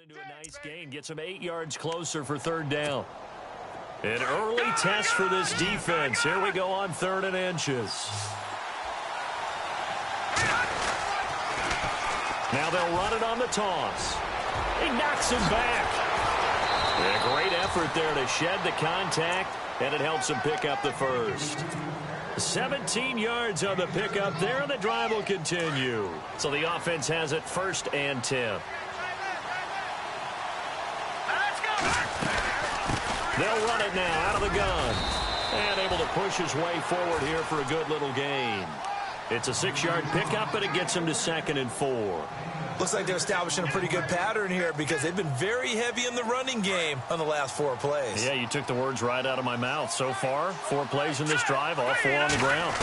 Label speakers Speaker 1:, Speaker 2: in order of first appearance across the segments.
Speaker 1: Into a nice gain, gets him 8 yards closer for third down. An early test for this defense. Here we go on 3rd and inches. Now they'll run it on the toss. He knocks him back. A great effort there to shed the contact, and it helps him pick up the first. 17 yards on the pickup there, and the drive will continue. So the offense has it 1st and 10. They'll run it now out of the gun. And able to push his way forward here for a good little gain. It's a 6-yard pickup, and it gets him to 2nd and 4.
Speaker 2: Looks like they're establishing a pretty good pattern here because they've been very heavy in the running game on the last 4 plays.
Speaker 1: Yeah, you took the words right out of my mouth. So far, 4 plays in this drive, all 4 on the ground.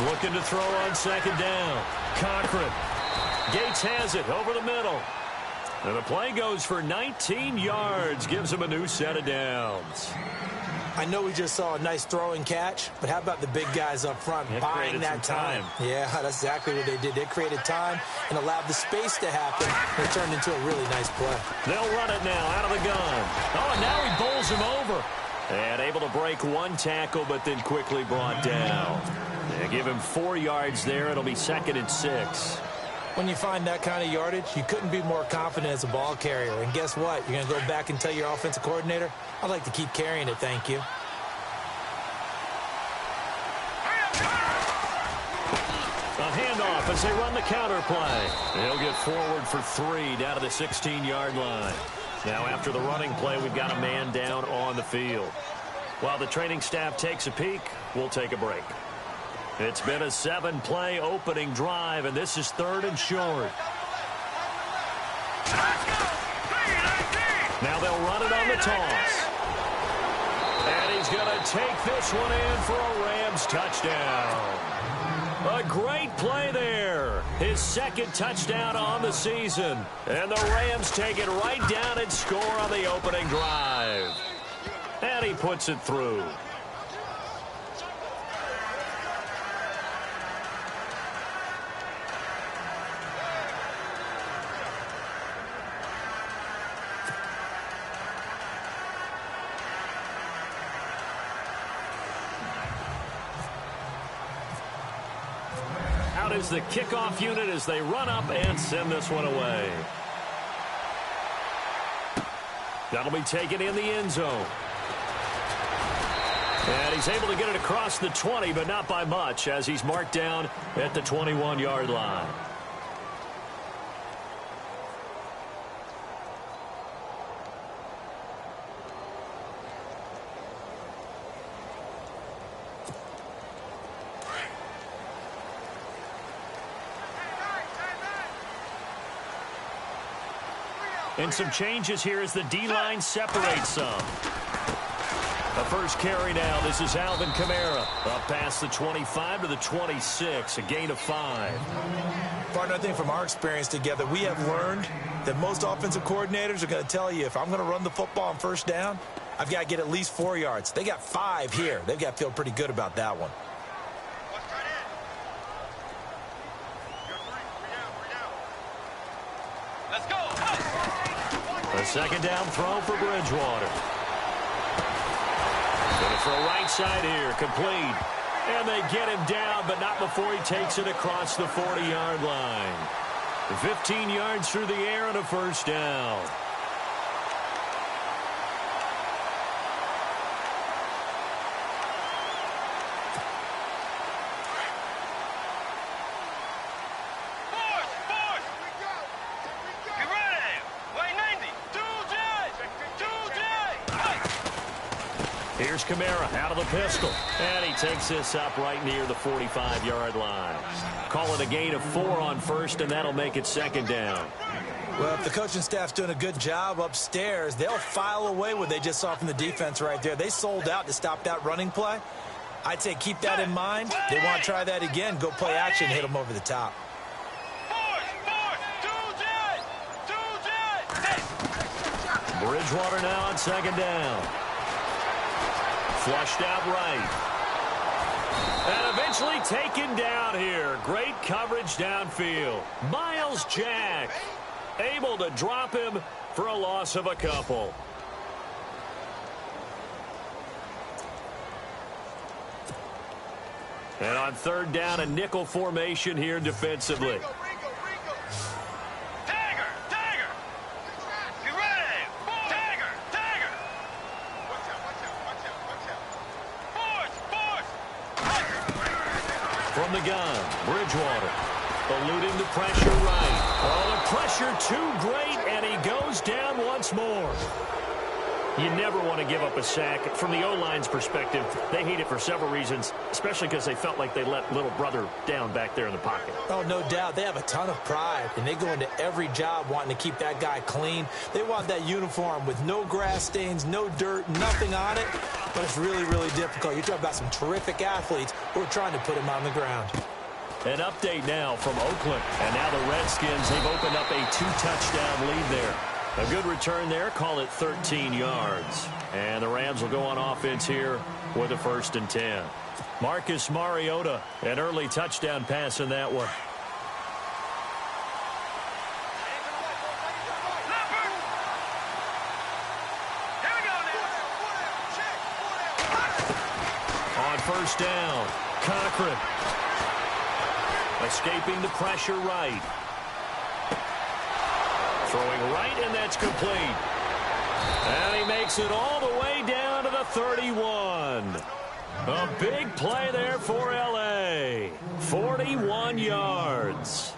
Speaker 1: Looking to throw on 2nd down. Cochran. Gates has it over the middle. And the play goes for 19 yards, gives him a new set of downs.
Speaker 2: I know we just saw a nice throwing catch, but how about the big guys up front buying that time? Yeah, that's exactly what they did. They created time and allowed the space to happen, and it turned into a really nice play.
Speaker 1: They'll run it now out of the gun. Oh, and now he bowls him over. And able to break 1 tackle, but then quickly brought down. They give him 4 yards there. It'll be 2nd and 6.
Speaker 2: When you find that kind of yardage, you couldn't be more confident as a ball carrier. And guess what? You're going to go back and tell your offensive coordinator, I'd like to keep carrying it, thank you.
Speaker 1: A handoff as they run the counter play. He'll get forward for 3 down to the 16-yard line. Now after the running play, we've got a man down on the field. While the training staff takes a peek, we'll take a break. It's been a 7-play opening drive, and this is 3rd and short. Now they'll run it on the toss. And he's going to take this one in for a Rams touchdown. A great play there. His 2nd touchdown on the season. And the Rams take it right down and score on the opening drive. And he puts it through. Is the kickoff unit as they run up and send this one away. That'll be taken in the end zone. And he's able to get it across the 20, but not by much as he's marked down at the 21-yard line. And some changes here as the D-line separates some. The first carry now. This is Alvin Kamara. Up past the 25 to the 26. A gain of 5.
Speaker 2: Partner, I think from our experience together, we have learned that most offensive coordinators are going to tell you, if I'm going to run the football on 1st down, I've got to get at least 4 yards. They got 5 here. They've got to feel pretty good about that one.
Speaker 1: A 2nd down throw for Bridgewater. Going to throw right side here, complete. And they get him down, but not before he takes it across the 40-yard line. 15 yards through the air and a 1st down. Here's Kamara out of the pistol. And he takes this up right near the 45-yard line. Call it a gain of 4 on 1st, and that'll make it 2nd down.
Speaker 2: Well, if the coaching staff's doing a good job upstairs, they'll file away what they just saw from the defense right there. They sold out to stop that running play. I'd say keep that in mind. They want to try that again. Go play action, hit them over the top.
Speaker 1: Bridgewater now on 2nd down. Flushed out right. And eventually taken down here. Great coverage downfield. Miles Jack. able to drop him for a loss of a couple. And on third down, a nickel formation here defensively. From the gun, Bridgewater, eluding the pressure right. Oh, the pressure too great, and he goes down once more. You never want to give up a sack. From the O-line's perspective, they hate it for several reasons, especially because they felt like they let little brother down back there in the pocket.
Speaker 2: Oh, no doubt. They have a ton of pride, and they go into every job wanting to keep that guy clean. They want that uniform with no grass stains, no dirt, nothing on it. But it's really, really difficult. You're talking about some terrific athletes who are trying to put him on the ground.
Speaker 1: An update now from Oakland. And now the Redskins, they've opened up a 2-touchdown lead there. A good return there, call it 13 yards. And the Rams will go on offense here with a 1st and 10. Marcus Mariota, an early touchdown pass in that one. On 1st down, Cochran. Escaping the pressure right. Throwing right, and that's complete. And he makes it all the way down to the 31. A big play there for L.A. 41 yards.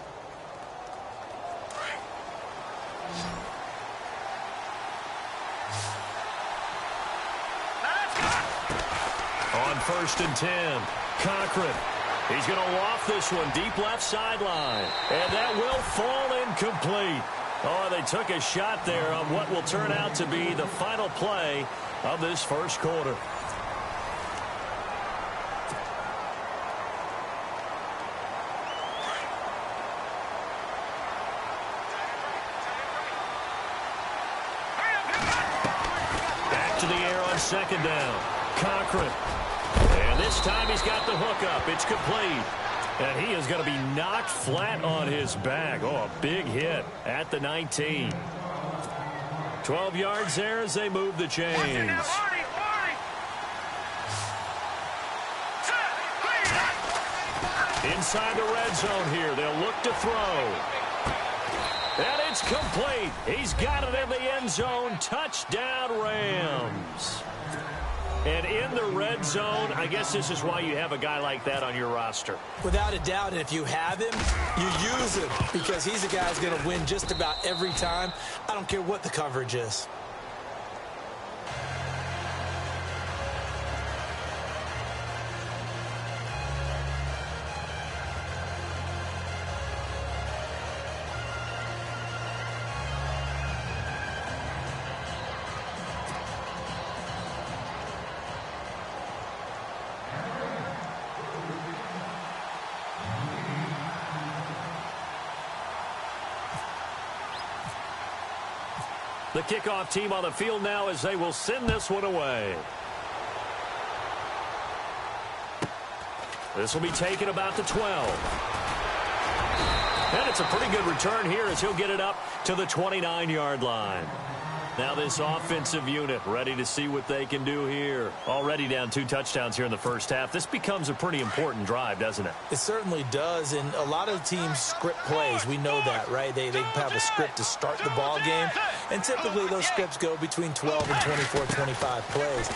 Speaker 1: On 1st and 10, Cochran. He's going to loft this one deep left sideline. And that will fall incomplete. Oh, they took a shot there on what will turn out to be the final play of this first quarter. Back to the air on 2nd down. Cochran. And this time he's got the hook up. It's complete. And he is going to be knocked flat on his back. Oh, a big hit at the 19. 12 yards there as they move the chains. Inside the red zone here. They'll look to throw. And it's complete. He's got it in the end zone. Touchdown, Rams. And in the red zone, I guess this is why you have a guy like that on your roster.
Speaker 2: Without a doubt, and if you have him, you use him because he's a guy who's going to win just about every time. I don't care what the coverage is.
Speaker 1: The kickoff team on the field now as they will send this one away. This will be taken about the 12. And it's a pretty good return here as he'll get it up to the 29-yard line. Now this offensive unit ready to see what they can do here. Already down 2 touchdowns here in the first half. This becomes a pretty important drive, doesn't it?
Speaker 2: It certainly does, and a lot of teams script plays. We know that, right? They have a script to start the ball game, and typically those scripts go between 12 and 24, 25 plays.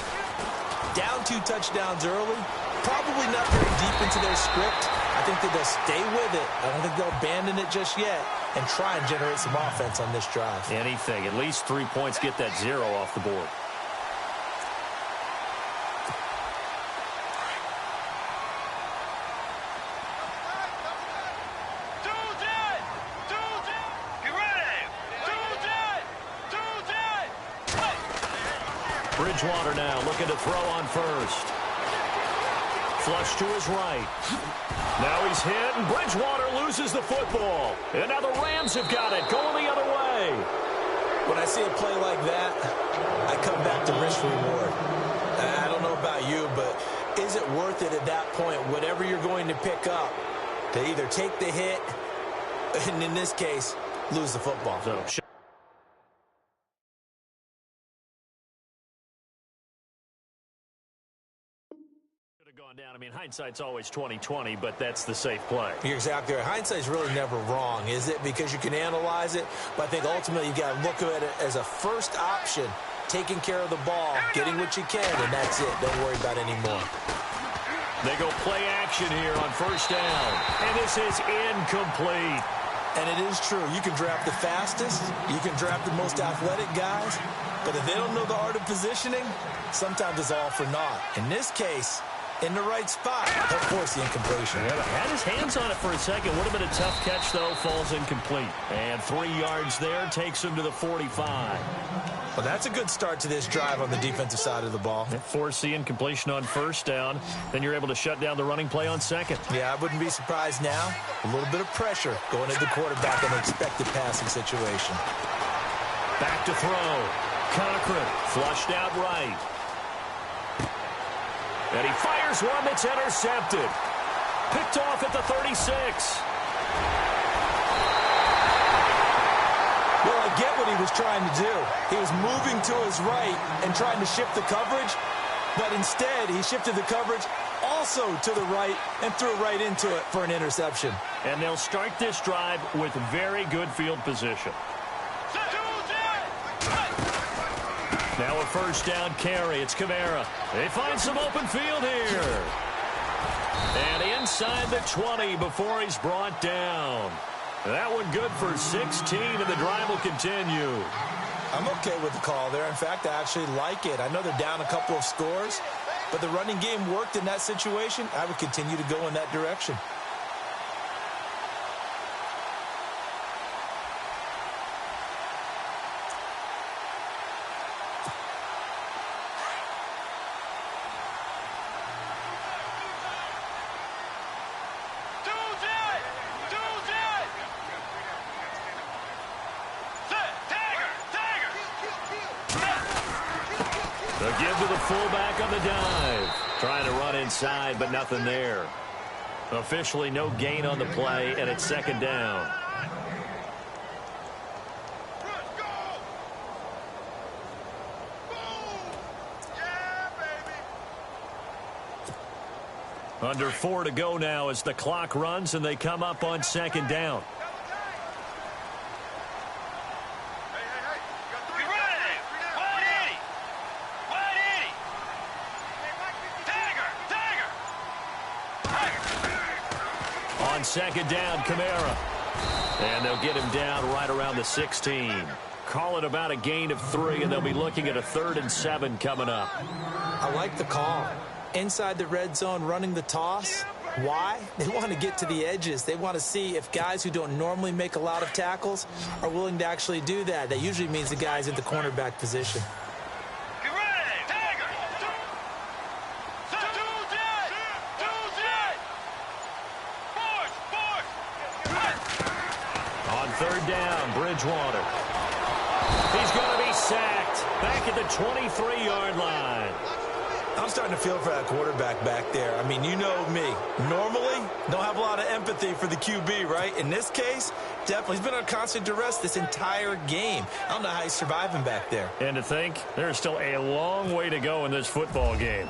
Speaker 2: Down 2 touchdowns early, probably not very deep into their script. I think that they'll stay with it. I don't think they'll abandon it just yet and try and generate some offense on this drive.
Speaker 1: Anything. At least 3 points, get that 0 off the board. Bridgewater now looking to throw on first. Flush to his right. Now he's hit, and Bridgewater loses the football. And now the Rams have got it, going the other way.
Speaker 2: When I see a play like that, I come back to risk reward. I don't know about you, but is it worth it at that point, whatever you're going to pick up, to either take the hit, and in this case, lose the football.
Speaker 1: So gone down. I mean, hindsight's always 20/20, but that's the safe play.
Speaker 2: You're exactly right. Hindsight's really never wrong, is it? Because you can analyze it, but I think ultimately you got to look at it as a first option, taking care of the ball, getting what you can, and that's it. Don't worry about any more.
Speaker 1: They go play action here on first down, and this is incomplete.
Speaker 2: And it is true. You can draft the fastest, you can draft the most athletic guys, but if they don't know the art of positioning, sometimes it's all for naught. In this case, in the right spot, they'll force the incompletion.
Speaker 1: Yeah, had his hands on it for a second. Would have been a tough catch, though. Falls incomplete. And 3 yards there takes him to the 45.
Speaker 2: Well, that's a good start to this drive on the defensive side of the ball.
Speaker 1: Force the incompletion on first down. Then you're able to shut down the running play on second.
Speaker 2: Yeah, I wouldn't be surprised now. A little bit of pressure going at the quarterback in an expected passing situation.
Speaker 1: Back to throw. Cochran flushed out right. And he fires one that's intercepted. Picked off at the 36.
Speaker 2: Well, I get what he was trying to do. He was moving to his right and trying to shift the coverage, but instead he shifted the coverage also to the right and threw right into it for an interception.
Speaker 1: And they'll start this drive with very good field position. Now a first down carry. It's Kamara. They find some open field here. And inside the 20 before he's brought down. That one good for 16, and the drive will continue.
Speaker 2: I'm okay with the call there. In fact, I actually like it. I know they're down a couple of scores, but the running game worked in that situation. I would continue to go in that direction.
Speaker 1: The give to the fullback on the dive. Trying to run inside, but nothing there. Officially no gain on the play, and it's second down. Under 4 to go now as the clock runs, and they come up on second down. On second down, Kamara. And they'll get him down right around the 16. Call it about a gain of 3, and they'll be looking at a 3rd and 7 coming up.
Speaker 2: I like the call. Inside the red zone, running the toss. Why? They want to get to the edges. They want to see if guys who don't normally make a lot of tackles are willing to actually do that. That usually means the guy's in the cornerback position.
Speaker 1: On third down, Bridgewater. He's going to be sacked back at the 23-yard line.
Speaker 2: I'm starting to feel for that quarterback back there. I mean, you know me. Normally, don't have a lot of empathy for the QB, right? In this case, definitely. He's been on constant duress this entire game. I don't know how he's surviving back there.
Speaker 1: And to think, there's still a long way to go in this football game.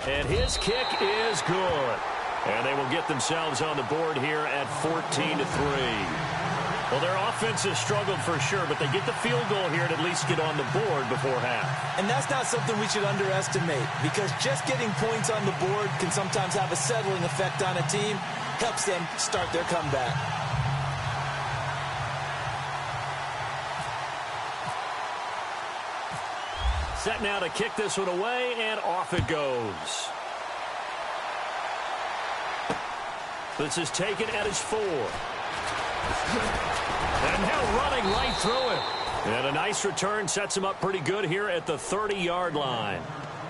Speaker 1: And his kick is good. And they will get themselves on the board here at 14-3. Well, their offense has struggled for sure, but they get the field goal here and at least get on the board before half.
Speaker 2: And that's not something we should underestimate, because just getting points on the board can sometimes have a settling effect on a team. Helps them start their comeback.
Speaker 1: Set now to kick this one away, and off it goes. This is taken at his 4. And now running right through it. And a nice return sets him up pretty good here at the 30-yard line.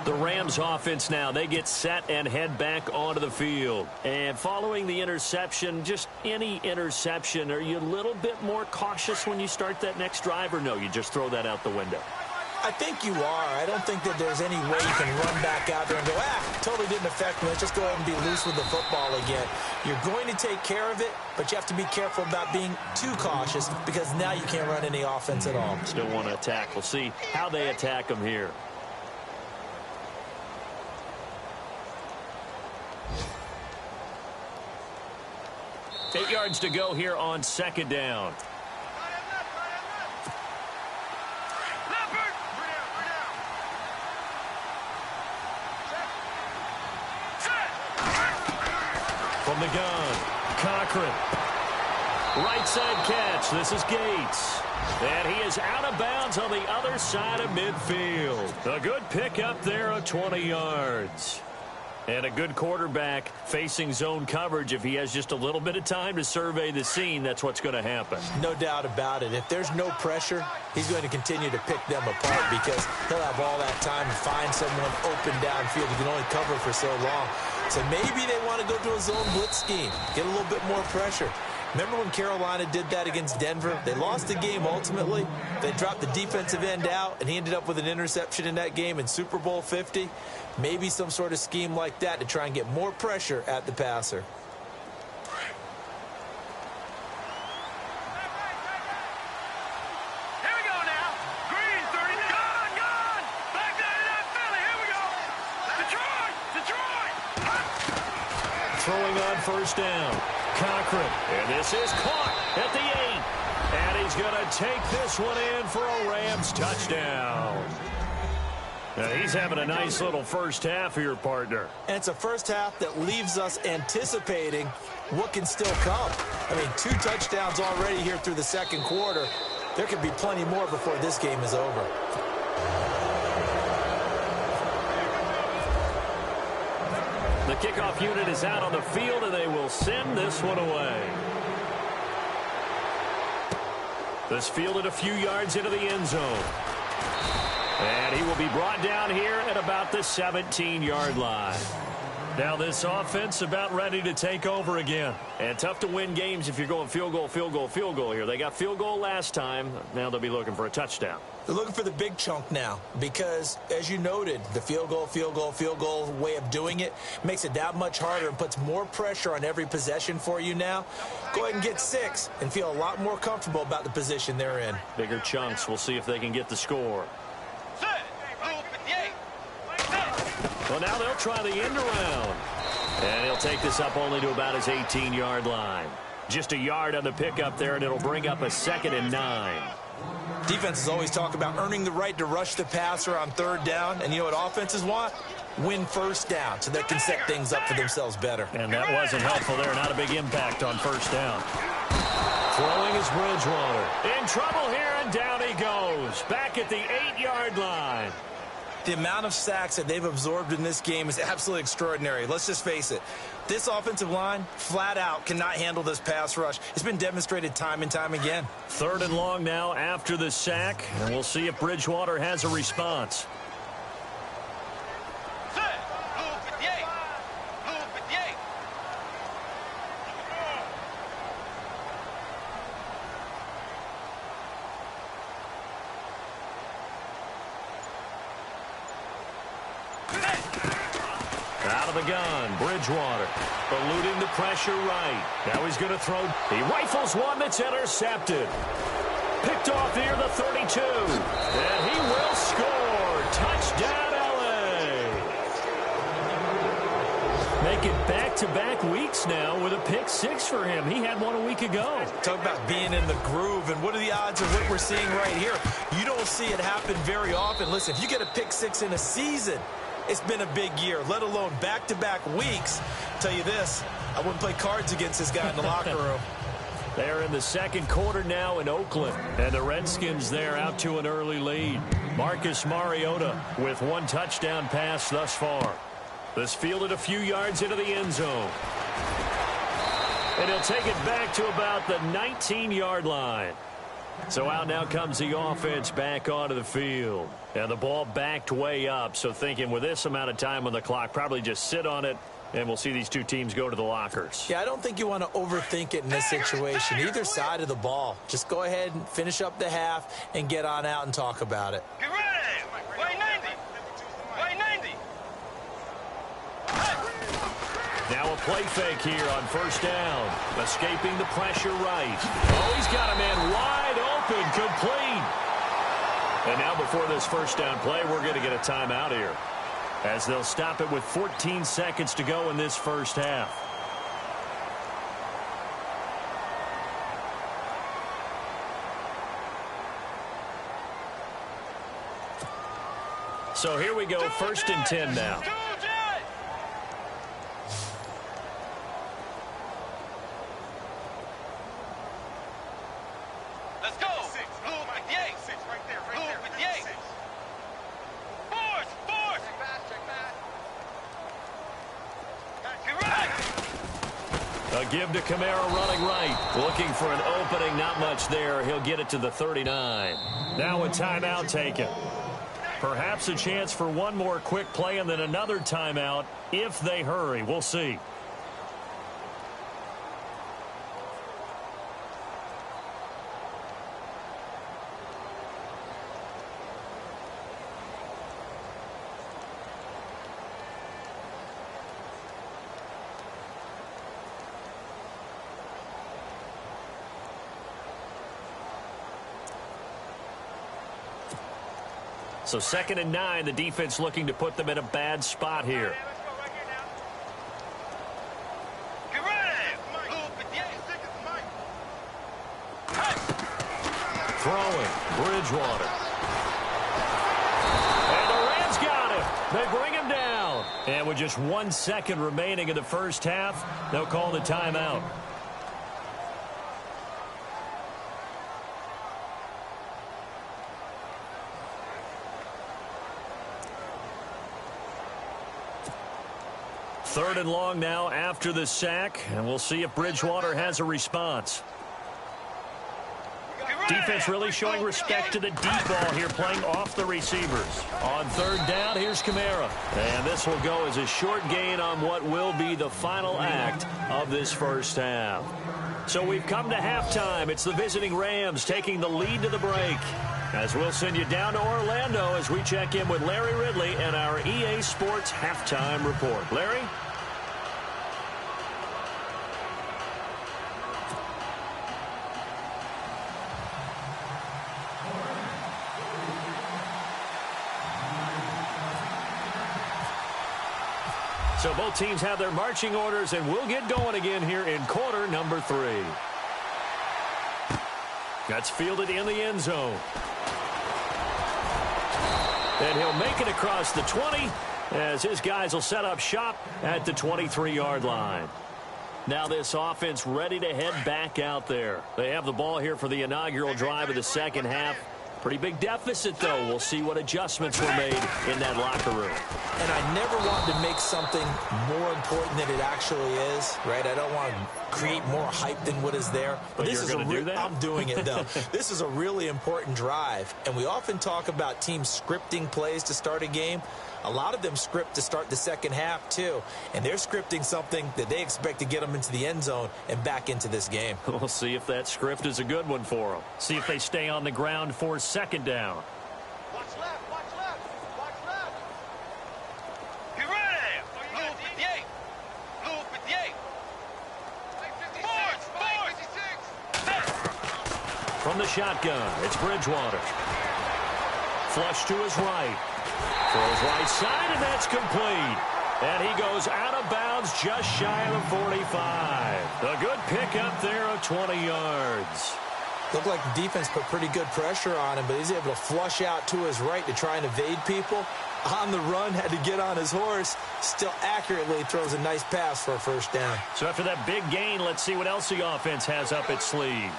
Speaker 1: The Rams offense now, they get set and head back onto the field. And following the interception, just any interception, are you a little bit more cautious when you start that next drive, or no, you just throw that out the window?
Speaker 2: I think you are. I don't think that there's any way you can run back out there and go, totally didn't affect me. Let's just go ahead and be loose with the football again. You're going to take care of it, but you have to be careful about being too cautious because now you can't run any offense at all.
Speaker 1: Still want to attack. We'll see how they attack them here. Eight yards to go here on second down. From the gun, Cochran. Right side catch. This is Gates. And he is out of bounds on the other side of midfield. A good pickup there of 20 yards. And a good quarterback facing zone coverage. If he has just a little bit of time to survey the scene, that's what's going to happen.
Speaker 2: No doubt about it. If there's no pressure, he's going to continue to pick them apart because he'll have all that time to find someone open downfield. He can only cover for so long. So maybe they want to go to a zone blitz scheme, get a little bit more pressure. Remember when Carolina did that against Denver? They lost the game ultimately. They dropped the defensive end out, and he ended up with an interception in that game in Super Bowl 50. Maybe some sort of scheme like that to try and get more pressure at the passer.
Speaker 1: Throwing on first down. Cochran. And this is caught at the 8. And he's going to take this one in for a Rams touchdown. Now he's having a nice little first half here, partner.
Speaker 2: And it's a first half that leaves us anticipating what can still come. I mean, 2 touchdowns already here through the second quarter. There could be plenty more before this game is over.
Speaker 1: The kickoff unit is out on the field, and they will send this one away. This fielded a few yards into the end zone. And he will be brought down here at about the 17-yard line. Now this offense about ready to take over again. And tough to win games if you're going field goal, field goal, field goal here. They got field goal last time. Now they'll be looking for a touchdown.
Speaker 2: They're looking for the big chunk now because, as you noted, the field goal way of doing it makes it that much harder and puts more pressure on every possession for you now. Go ahead and get 6 and feel a lot more comfortable about the position they're in.
Speaker 1: Bigger chunks. We'll see if they can get the score. Well, now they'll try the end around. And he'll take this up only to about his 18-yard line. Just a yard on the pickup there, and it'll bring up a 2nd and 9.
Speaker 2: Defenses always talk about earning the right to rush the passer on third down. And you know what offenses want? Win first down so they can set things up for themselves better.
Speaker 1: And that wasn't helpful there. Not a big impact on first down. Throwing is Bridgewater. In trouble here, and down he goes. Back at the 8-yard line.
Speaker 2: The amount of sacks that they've absorbed in this game is absolutely extraordinary. Let's just face it. This offensive line, flat out, cannot handle this pass rush. It's been demonstrated time and time again.
Speaker 1: 3rd and long now after the sack, and we'll see if Bridgewater has a response. Out of the gun, Bridgewater, eluding the pressure right. Now he's going to throw. He rifles one that's intercepted. Picked off near the 32. And he will score. Touchdown, L.A. Make it back-to-back weeks now with a pick 6 for him. He had one a week ago.
Speaker 2: Talk about being in the groove, and what are the odds of what we're seeing right here? You don't see it happen very often. Listen, if you get a pick 6 in a season, it's been a big year, let alone back-to-back weeks. I'll tell you this, I wouldn't play cards against this guy in the locker room.
Speaker 1: They're in the second quarter now in Oakland. And the Redskins there out to an early lead. Marcus Mariota with 1 touchdown pass thus far. This fielded a few yards into the end zone. And he'll take it back to about the 19-yard line. So out now comes the offense back onto the field. And the ball backed way up. So thinking with this amount of time on the clock, probably just sit on it. And we'll see these two teams go to the lockers.
Speaker 2: Yeah, I don't think you want to overthink it in this situation. Either side of the ball. Just go ahead and finish up the half and get on out and talk about it.
Speaker 3: Get ready! Way 90! Way 90!
Speaker 1: Now a play fake here on first down. Escaping the pressure right. Oh, he's got a man wide open, complete. And now before this first down play, we're going to get a timeout here, as they'll stop it with 14 seconds to go in this first half. So here we go, first and 10 now.
Speaker 3: Let's go. Blue with the 8. Right there. Blue with the 8. Force. Check back.
Speaker 1: A give to Kamara running right. Looking for an opening, not much there. He'll get it to the 39. Now a timeout taken. Perhaps a chance for one more quick play and then another timeout if they hurry. We'll see. So 2nd and 9, the defense looking to put them in a bad spot here. Throwing, Bridgewater. And the Rams got him. They bring him down. And with just 1 second remaining in the first half, they'll call the timeout. Third and long now after the sack, and we'll see if Bridgewater has a response. Defense really showing respect to the deep ball here, playing off the receivers. On third down, here's Kamara. And this will go as a short gain on what will be the final act of this first half. So we've come to halftime. It's the visiting Rams taking the lead to the break. As we'll send you down to Orlando as we check in with Larry Ridley and our EA Sports Halftime Report. Larry? So both teams have their marching orders, and we'll get going again here in quarter number 3. That's fielded in the end zone. And he'll make it across the 20 as his guys will set up shop at the 23-yard line. Now this offense ready to head back out there. They have the ball here for the inaugural drive of the second half. Pretty big deficit, though. We'll see what adjustments were made in that locker room.
Speaker 2: And I never want to make something more important than it actually is, right? I don't want to create more hype than what is there.
Speaker 1: But this you're going to do that?
Speaker 2: I'm doing it, though. This is a really important drive. And we often talk about teams scripting plays to start a game. A lot of them script to start the second half, too. And they're scripting something that they expect to get them into the end zone and back into this game.
Speaker 1: We'll see if that script is a good one for them. See if they stay on the ground for second down.
Speaker 3: Watch left. Watch left. Get ready. Blue with the 8. Blue with the 8. Force.
Speaker 1: From the shotgun, it's Bridgewater. Flush to his right. Throws right side, and that's complete. And he goes out of bounds just shy of the 45. A good pickup there of 20 yards.
Speaker 2: Looked like the defense put pretty good pressure on him, but he's able to flush out to his right to try and evade people. On the run, had to get on his horse. Still accurately throws a nice pass for a first down.
Speaker 1: So after that big gain, let's see what else the offense has up its sleeve.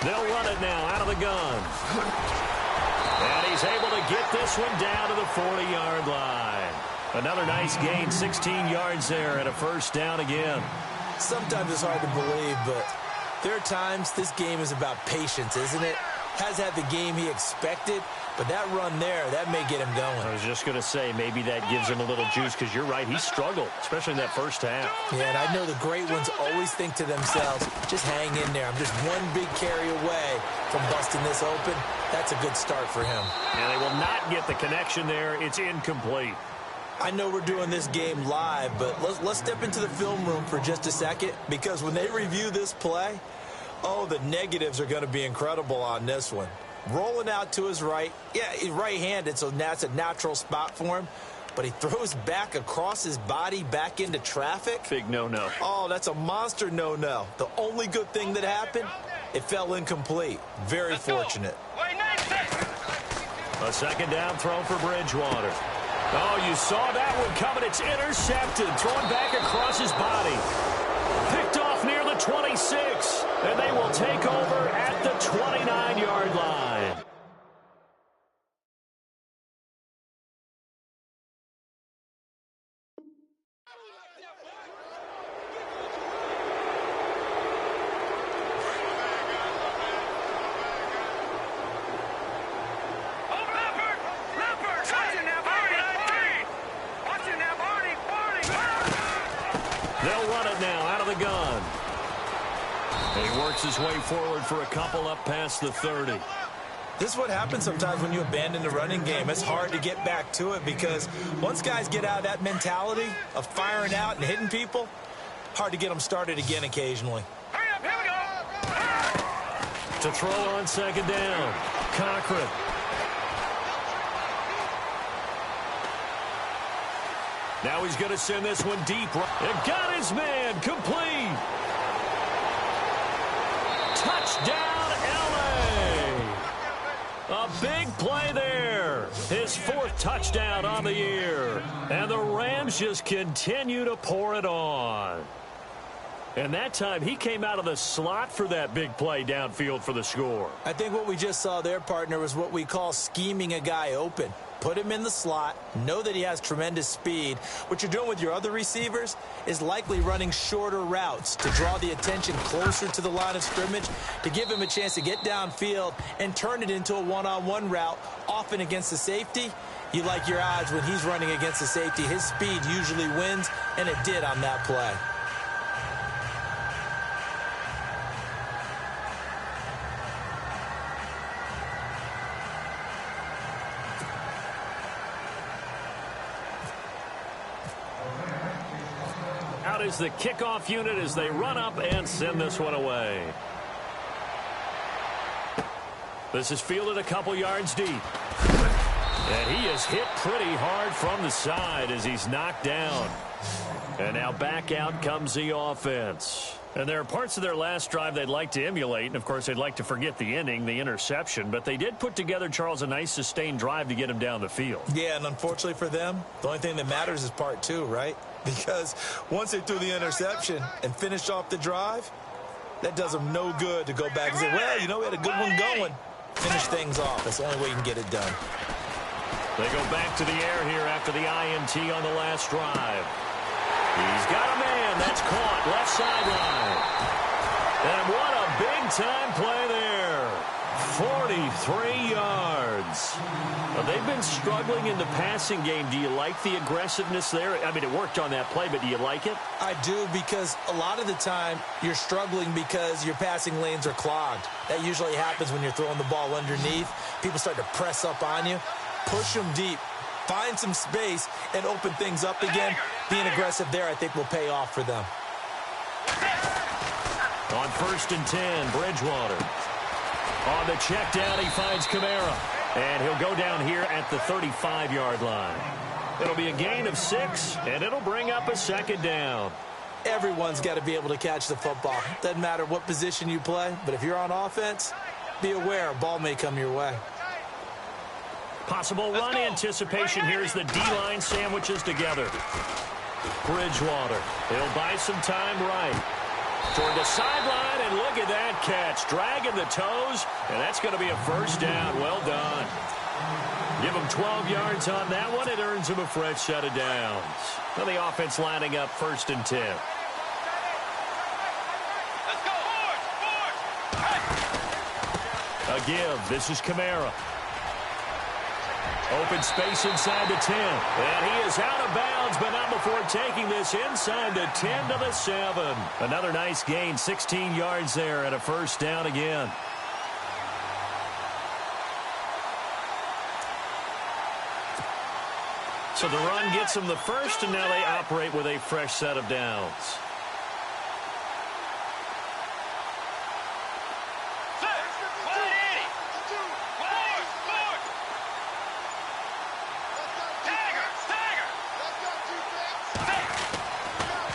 Speaker 1: They'll run it now out of the gun. And he's able to get this one down to the 40-yard line. Another nice gain, 16 yards there and a first down again.
Speaker 2: Sometimes it's hard to believe, but there are times this game is about patience, isn't it? Has had the game he expected, But that run there, that may get him going.
Speaker 1: I was just going to say, maybe that gives him a little juice, because you're right, he struggled, especially in that first half.
Speaker 2: Yeah, and I know the great ones always think to themselves, just hang in there. I'm just one big carry away from busting this open. That's a good start for him.
Speaker 1: And they will not get the connection there. It's incomplete.
Speaker 2: I know we're doing this game live, but let's step into the film room for just a second, because when they review this play, oh, the negatives are going to be incredible on this one. Rolling out to his right. Yeah, he's right-handed, so that's a natural spot for him. But he throws back across his body back into traffic.
Speaker 1: Big no-no.
Speaker 2: Oh, that's a monster no-no. The only good thing that happened, it fell incomplete. Very fortunate.
Speaker 1: A second down throw for Bridgewater. Oh, you saw that one coming. It's intercepted. Thrown back across his body. Picked off near the 26. And they will take over at the 29-yard line. They'll run it now out of the gun. And he works his way forward for a couple up past the 30.
Speaker 2: This is what happens sometimes when you abandon the running game. It's hard to get back to it because once guys get out of that mentality of firing out and hitting people, hard to get them started again occasionally.
Speaker 3: Hurry up, here we go.
Speaker 1: To throw on second down, Cochran. Now he's going to send this one deep. It got his man complete. Touchdown, L.A. A big play there. His fourth touchdown on the year. And the Rams just continue to pour it on. And that time, he came out of the slot for that big play downfield for the score.
Speaker 2: I think what we just saw there, partner, was what we call scheming a guy open. Put him in the slot, know that he has tremendous speed. What you're doing with your other receivers is likely running shorter routes to draw the attention closer to the line of scrimmage, to give him a chance to get downfield and turn it into a one-on-one route, often against the safety. You like your odds when he's running against the safety. His speed usually wins, and it did on that play.
Speaker 1: Out is the kickoff unit as they run up and send this one away. This is fielded a couple yards deep. And he is hit pretty hard from the side as he's knocked down. And now back out comes the offense. And there are parts of their last drive they'd like to emulate. And, of course, they'd like to forget the inning, the interception. But they did put together, Charles, a nice sustained drive to get him down the field.
Speaker 2: Yeah, and unfortunately for them, the only thing that matters is part two, right? Because once they threw the interception and finished off the drive, that does them no good to go back and say, well, you know, we had a good one going. Finish things off. That's the only way you can get it done.
Speaker 1: They go back to the air here after the INT on the last drive. He's got a man. That's caught. Left sideline. And what a big-time play there. 43 yards. Now, they've been struggling in the passing game. Do you like the aggressiveness there? I mean, it worked on that play, but do you like it?
Speaker 2: I do, because a lot of the time you're struggling because your passing lanes are clogged. That usually happens when you're throwing the ball underneath. People start to press up on you. Push them deep. Find some space and open things up again. Being aggressive there, I think, will pay off for them.
Speaker 1: On 1st and 10, Bridgewater. On the check down, he finds Kamara. And he'll go down here at the 35-yard line. It'll be a gain of 6, and it'll bring up a second down.
Speaker 2: Everyone's got to be able to catch the football. Doesn't matter what position you play, but if you're on offense, be aware a ball may come your way.
Speaker 1: Possible run anticipation. Here's the D-line sandwiches together. Bridgewater. He'll buy some time right. Toward the sideline, and look at that catch. Dragging the toes, and that's going to be a first down. Well done. Give him 12 yards on that one. It earns him a fresh set of downs. Now the offense lining up 1st and 10.
Speaker 3: Let's go. Forward.
Speaker 1: A give. This is Kamara. Open space inside the 10. And he is out of bounds, but not before taking this inside the 10 to the 7. Another nice gain, 16 yards there and a first down again. So the run gets them the first, and now they operate with a fresh set of downs.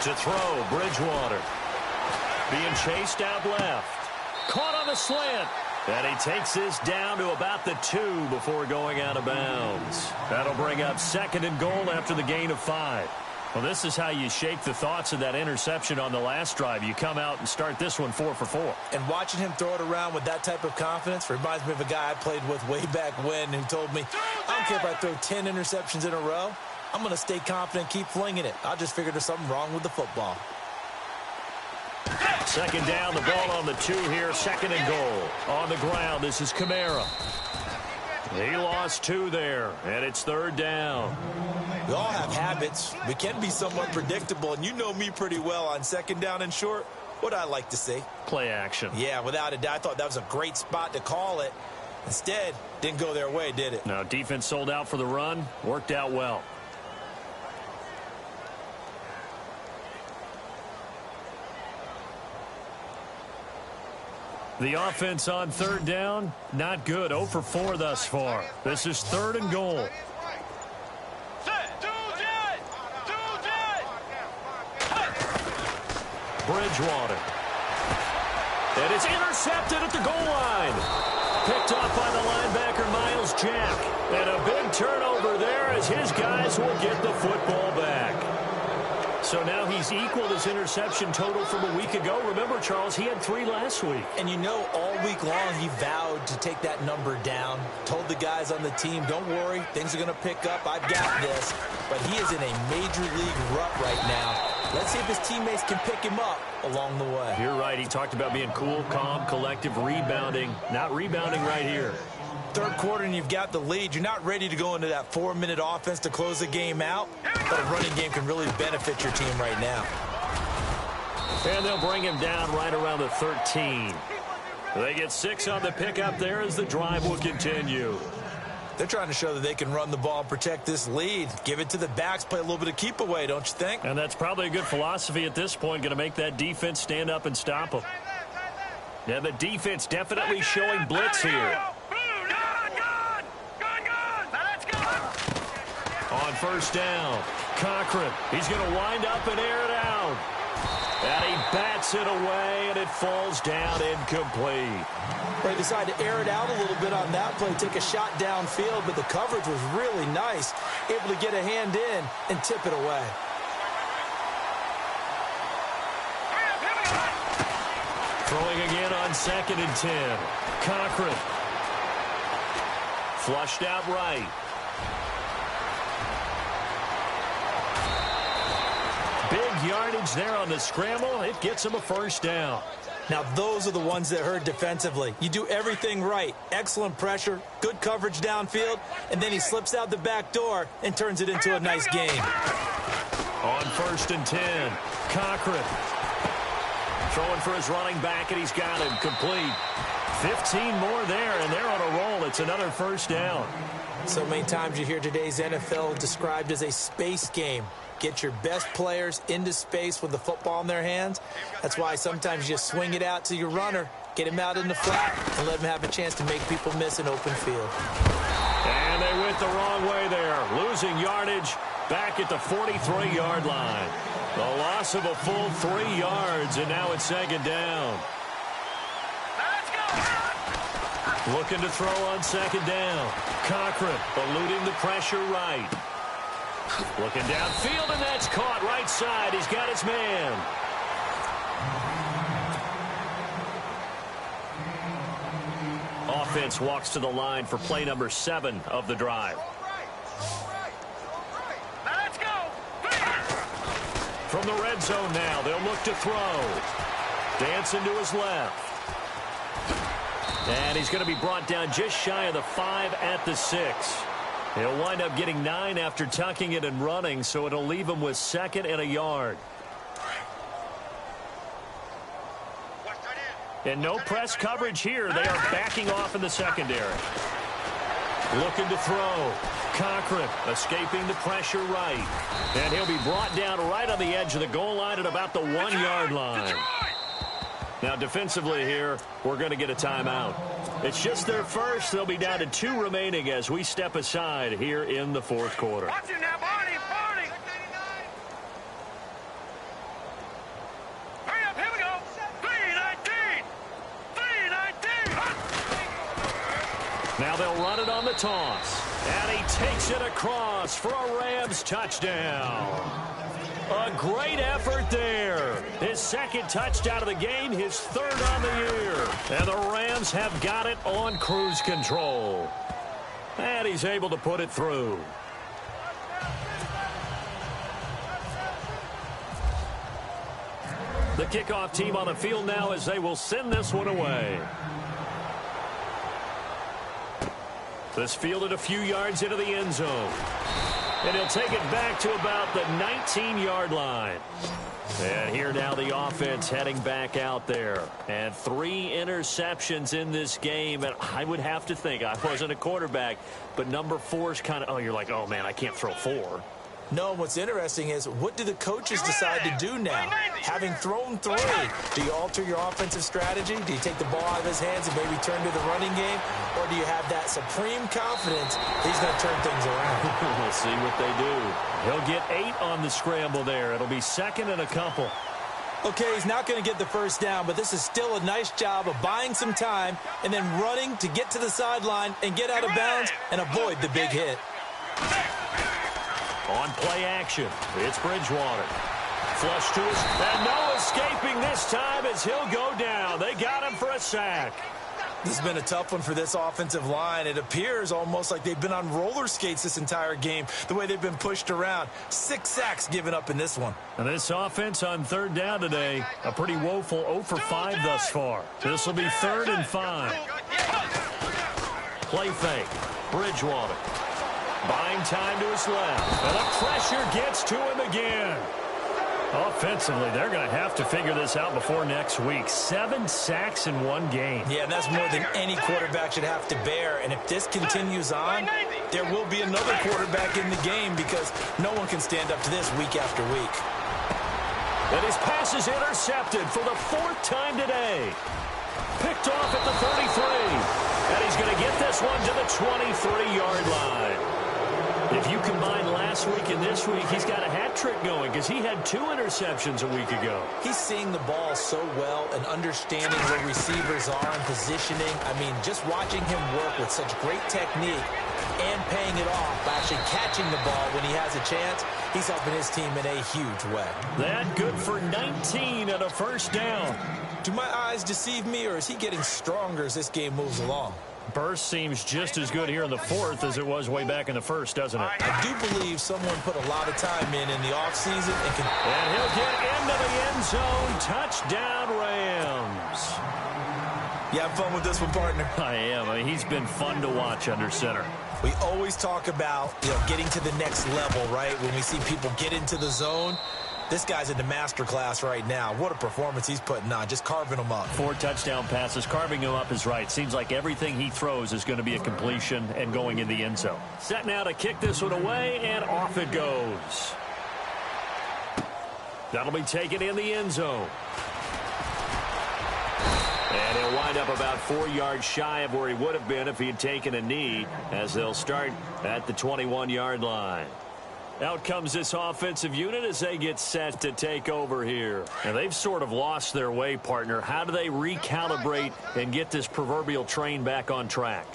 Speaker 1: To throw, Bridgewater. Being chased out left. Caught on the slant. And he takes this down to about the 2 before going out of bounds. That'll bring up 2nd and goal after the gain of 5. Well, this is how you shake the thoughts of that interception on the last drive. You come out and start this one 4 for 4.
Speaker 2: And watching him throw it around with that type of confidence reminds me of a guy I played with way back when who told me, I don't care if I throw 10 interceptions in a row. I'm going to stay confident, keep flinging it. I just figured there's something wrong with the football.
Speaker 1: 2nd down, the ball on the 2 here, 2nd and goal. On the ground, this is Kamara. He lost 2 there, and it's 3rd down.
Speaker 2: We all have habits. We can be somewhat predictable, and you know me pretty well on 2nd down and short. What I like to see?
Speaker 1: Play action.
Speaker 2: Yeah, without a doubt. I thought that was a great spot to call it. Instead, didn't go their way, did it?
Speaker 1: No, defense sold out for the run. Worked out well. The offense on 3rd down, not good. 0 for 4 thus far. This is 3rd and goal. Bridgewater. And it's intercepted at the goal line. Picked off by the linebacker, Miles Jack. And a big turnover there as his guys will get the football back. So now he's equaled his interception total from a week ago. Remember, Charles, he had 3 last week.
Speaker 2: And you know, all week long he vowed to take that number down. Told the guys on the team, don't worry, things are going to pick up. I've got this. But he is in a major league rut right now. Let's see if his teammates can pick him up along the way.
Speaker 1: You're right. He talked about being cool, calm, collective, rebounding. Not rebounding right here.
Speaker 2: 3rd quarter and you've got the lead. You're not ready to go into that 4-minute offense to close the game out, but a running game can really benefit your team right now.
Speaker 1: And they'll bring him down right around the 13. They get 6 on the pickup there as the drive will continue.
Speaker 2: They're trying to show that they can run the ball and protect this lead. Give it to the backs, play a little bit of keep away, don't you think?
Speaker 1: And that's probably a good philosophy at this point, going to make that defense stand up and stop them. Yeah, the defense definitely showing blitz here. On 1st down, Cochran. He's going to wind up and air it out. And he bats it away, and it falls down incomplete.
Speaker 2: They decided to air it out a little bit on that play, take a shot downfield, but the coverage was really nice. Able to get a hand in and tip it away.
Speaker 1: Throwing again on 2nd and 10. Cochran. Flushed out right. Big yardage there on the scramble. It gets him a first down.
Speaker 2: Now, those are the ones that hurt defensively. You do everything right. Excellent pressure, good coverage downfield, and then he slips out the back door and turns it into a nice gain.
Speaker 1: On 1st and 10, Cochran. Throwing for his running back, and he's got him complete. 15 more there, and they're on a roll. It's another first down.
Speaker 2: So many times you hear today's NFL described as a space game. Get your best players into space with the football in their hands. That's why sometimes you swing it out to your runner, get him out in the flat, and let him have a chance to make people miss an open field.
Speaker 1: And they went the wrong way there. Losing yardage back at the 43-yard line. The loss of a full 3 yards, and now it's 2nd down. Looking to throw on 2nd down. Cochran eluding the pressure right. Looking downfield, and that's caught right side. He's got his man. Offense walks to the line for play number 7 of the drive.
Speaker 3: Let's go.
Speaker 1: From the red zone now, they'll look to throw. Dancing to his left. And he's going to be brought down just shy of the 5 at the 6. He'll wind up getting 9 after tucking it and running, so it'll leave him with 2nd and a yard. And no press coverage here. They are backing off in the secondary. Looking to throw. Cochran escaping the pressure right. And he'll be brought down right on the edge of the goal line at about the 1-yard line. Now defensively here, we're going to get a timeout. It's just their first. They'll be down to 2 remaining as we step aside here in the 4th quarter.
Speaker 3: Watch it now, Barney. Hurry up, here we go. 3-19.
Speaker 1: Now they'll run it on the toss. And he takes it across for a Rams touchdown. A great effort there. His 2nd touchdown of the game, his 3rd on the year. And the Rams have got it on cruise control. And he's able to put it through. The kickoff team on the field now as they will send this one away. This fielded a few yards into the end zone. And he'll take it back to about the 19-yard line. And here now the offense heading back out there. And 3 interceptions in this game. And I would have to think, I wasn't a quarterback, but number 4's kind of, you're like, oh, man, I can't throw 4.
Speaker 2: No, what's interesting is what do the coaches decide to do now? Having thrown 3, do you alter your offensive strategy? Do you take the ball out of his hands and maybe turn to the running game? Or do you have that supreme confidence he's going to turn things around?
Speaker 1: We'll see what they do. He'll get 8 on the scramble there. It'll be 2nd and a couple.
Speaker 2: Okay, he's not going to get the first down, but this is still a nice job of buying some time and then running to get to the sideline and get out of bounds and avoid the big hit.
Speaker 1: On play action, it's Bridgewater. Flush to his, and no escaping this time as he'll go down. They got him for a sack.
Speaker 2: This has been a tough one for this offensive line. It appears almost like they've been on roller skates this entire game, the way they've been pushed around. 6 sacks given up in this one.
Speaker 1: And this offense on 3rd down today, a pretty woeful 0 for 5 thus far. This will be 3rd and 5. Play fake, Bridgewater. Buying time to his left. And the pressure gets to him again. Offensively, they're going to have to figure this out before next week. 7 sacks in 1 game.
Speaker 2: Yeah, and that's more than any quarterback should have to bear. And if this continues on, there will be another quarterback in the game because no one can stand up to this week after week.
Speaker 1: And his pass is intercepted for the 4th time today. Picked off at the 33. And he's going to get this one to the 23-yard line. If you combine last week and this week, he's got a hat trick going because he had 2 interceptions a week ago.
Speaker 2: He's seeing the ball so well and understanding where receivers are and positioning. I mean, just watching him work with such great technique and paying it off by actually catching the ball when he has a chance, he's helping his team in a huge way.
Speaker 1: That good for 19 and a 1st down.
Speaker 2: Do my eyes deceive me, or is he getting stronger as this game moves along?
Speaker 1: Burst seems just as good here in the 4th as it was way back in the 1st, doesn't it?
Speaker 2: I do believe someone put a lot of time in the offseason.
Speaker 1: And he'll get into the end zone. Touchdown, Rams.
Speaker 2: You have fun with this one, partner?
Speaker 1: I am. I mean, he's been fun to watch under center.
Speaker 2: We always talk about, getting to the next level, right? When we see people get into the zone. This guy's in the master class right now. What a performance he's putting on, just carving them up.
Speaker 1: 4 touchdown passes. Carving him up is right. Seems like everything he throws is going to be a completion and going in the end zone. Set now to kick this one away, and off it goes. That'll be taken in the end zone. And he'll wind up about 4 yards shy of where he would have been if he had taken a knee, as they'll start at the 21-yard line. Out comes this offensive unit as they get set to take over here. And they've sort of lost their way, partner. How do they recalibrate and get this proverbial train back on track?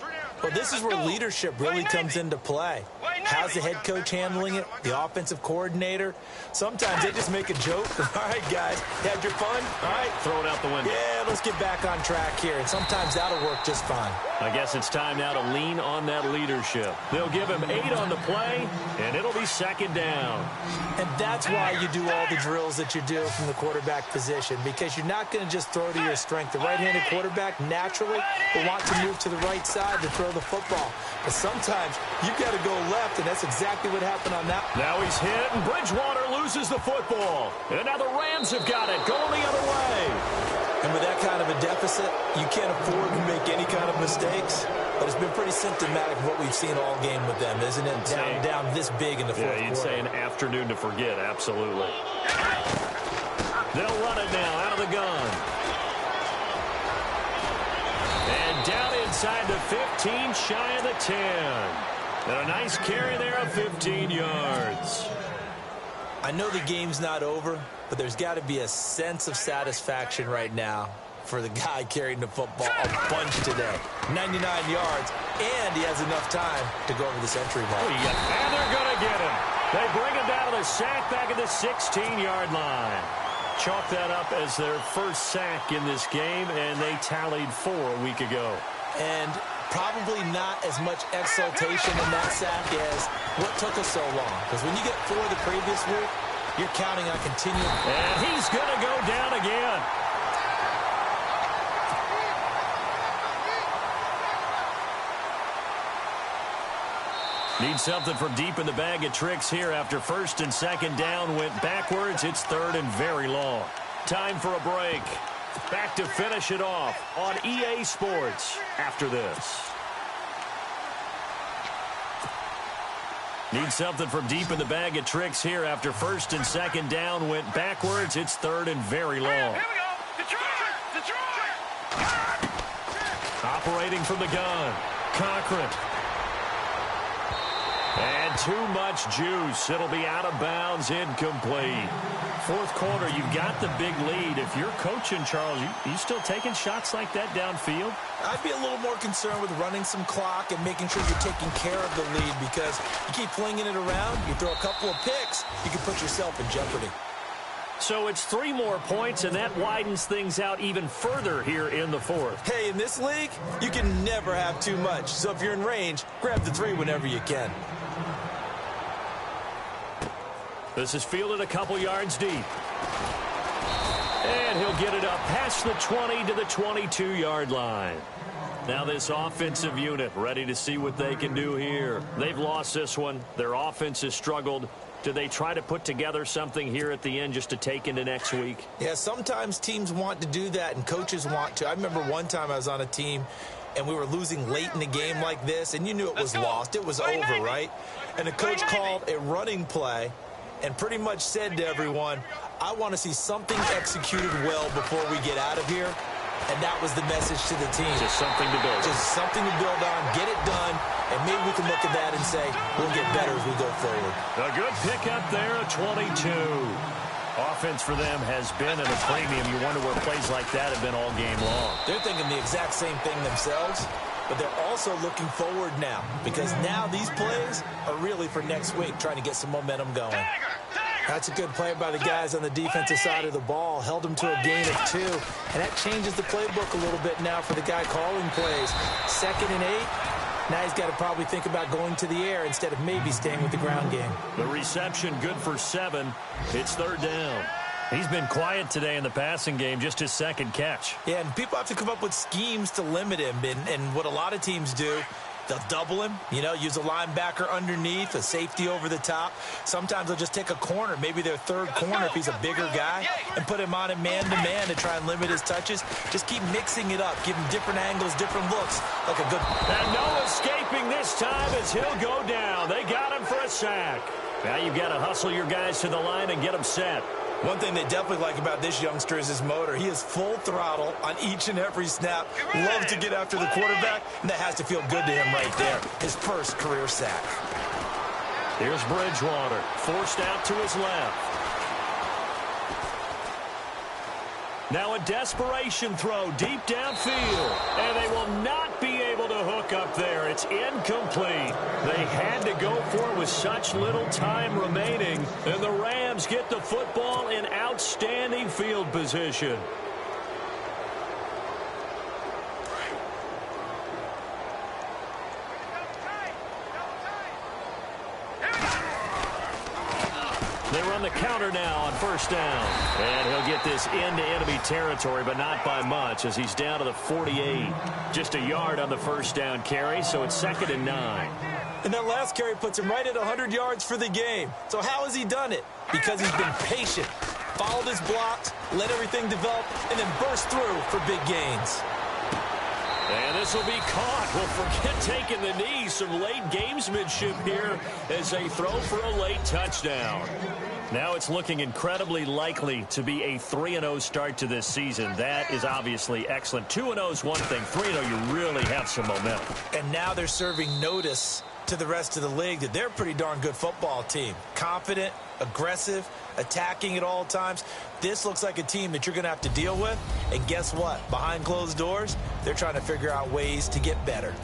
Speaker 2: Well, this is where leadership really comes into play. How's the head coach handling it? The offensive coordinator? Sometimes they just make a joke. All right, guys, you had your fun? All right.
Speaker 1: Throw it out the window.
Speaker 2: Yeah, let's get back on track here. And sometimes that'll work just fine.
Speaker 1: I guess it's time now to lean on that leadership. They'll give him 8 on the play, and it'll be second down.
Speaker 2: And that's why you do all the drills that you do from the quarterback position, because you're not going to just throw to your strength. The right-handed quarterback naturally will want to move to the right side to throw the football. But sometimes you've got to go left, and that's exactly what happened on that.
Speaker 1: Now he's hit, and Bridgewater loses the football. And now the Rams have got it, going the other way.
Speaker 2: And with that kind of a deficit, you can't afford to make any kind of mistakes. But it's been pretty symptomatic of what we've seen all game with them, isn't it? Down this big in the fourth quarter.
Speaker 1: Yeah, you'd say an afternoon to forget, absolutely. They'll run it now out of the gun. And down inside the 15, shy of the 10. And a nice carry there of 15 yards.
Speaker 2: I know the game's not over, but there's got to be a sense of satisfaction right now for the guy carrying the football a bunch today. 99 yards, and he has enough time to go over the century mark.
Speaker 1: And they're going to get him. They bring him down to the sack back at the 16-yard line. Chalk that up as their first sack in this game, and they tallied 4 a week ago.
Speaker 2: And probably not as much exultation in that sack as what took us so long. Because when you get 4 the previous week, you're counting on continuing.
Speaker 1: And he's going to go down again. Need something from deep in the bag of tricks here after first and second down went backwards. It's third and very long. Time for a break. Back to finish it off on EA Sports after this. Need something from deep in the bag of tricks here after first and second down went backwards. It's third and very long.
Speaker 3: Here we go. Detroit.
Speaker 1: Operating from the gun. Cochran. And too much juice. It'll be out of bounds, incomplete. Fourth quarter, you've got the big lead. If you're coaching, Charles, you still taking shots like that downfield?
Speaker 2: I'd be a little more concerned with running some clock and making sure you're taking care of the lead, because you keep flinging it around, you throw a couple of picks, you can put yourself in jeopardy.
Speaker 1: So it's 3 more points, and that widens things out even further here in the fourth.
Speaker 2: Hey, in this league, you can never have too much. So if you're in range, grab the 3 whenever you can.
Speaker 1: This is fielded a couple yards deep. And he'll get it up past the 20 to the 22-yard line. Now this offensive unit ready to see what they can do here. They've lost this one. Their offense has struggled. Do they try to put together something here at the end just to take into next week?
Speaker 2: Yeah, sometimes teams want to do that and coaches want to. I remember one time I was on a team and we were losing late in the game like this, and you knew it was lost. It was over, right? And the coach called a running play and pretty much said to everyone, I want to see something executed well before we get out of here. And that was the message to the team.
Speaker 1: Just something to build on.
Speaker 2: Just something to build on, get it done, and maybe we can look at that and say, we'll get better as we go forward.
Speaker 1: A good pickup there, a 22. Offense for them has been at a premium. You wonder where plays like that have been all game long.
Speaker 2: They're thinking the exact same thing themselves, but they're also looking forward now, because now these plays are really for next week, trying to get some momentum going. That's a good play by the guys on the defensive side of the ball. Held them to a gain of 2. And that changes the playbook a little bit now for the guy calling plays. 2nd and 8. Now he's got to probably think about going to the air instead of maybe staying with the ground game.
Speaker 1: The reception good for 7. It's third down. He's been quiet today in the passing game, just his second catch.
Speaker 2: Yeah, and people have to come up with schemes to limit him. And what a lot of teams do, they'll double him, use a linebacker underneath, a safety over the top. Sometimes they'll just take a corner, maybe their third corner if he's a bigger guy, and put him on a man-to-man to try and limit his touches. Just keep mixing it up, give him different angles, different looks, like a good...
Speaker 1: And no escaping this time as he'll go down. They got him for a sack. Now you've got to hustle your guys to the line and get them set.
Speaker 2: One thing they definitely like about this youngster is his motor. He is full throttle on each and every snap. Loves to get after the quarterback, and that has to feel good to him right there. His first career sack.
Speaker 1: Here's Bridgewater, forced out to his left. Now a desperation throw deep downfield, and they will not be able to hook look up there. It's incomplete. They had to go for it with such little time remaining. And the Rams get the football in outstanding field position. They run the counter now on first down. And he'll get this into enemy territory, but not by much as he's down to the 48. Just a yard on the first down carry, so it's 2nd and 9.
Speaker 2: And that last carry puts him right at 100 yards for the game. So how has he done it? Because he's been patient, followed his blocks, let everything develop, and then burst through for big gains.
Speaker 1: And this will be caught. Well, forget taking the knee. Some late gamesmanship here as they throw for a late touchdown. Now it's looking incredibly likely to be a 3-0 start to this season. That is obviously excellent. 2-0 is one thing. 3-0, you really have some momentum.
Speaker 2: And now they're serving notice to the rest of the league that they're a pretty darn good football team. Confident, aggressive, attacking at all times. This looks like a team that you're going to have to deal with. And guess what? Behind closed doors, they're trying to figure out ways to get better.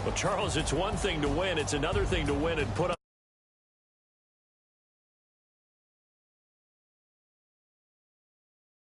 Speaker 1: Well, Charles, it's one thing to win. It's another thing to win and put up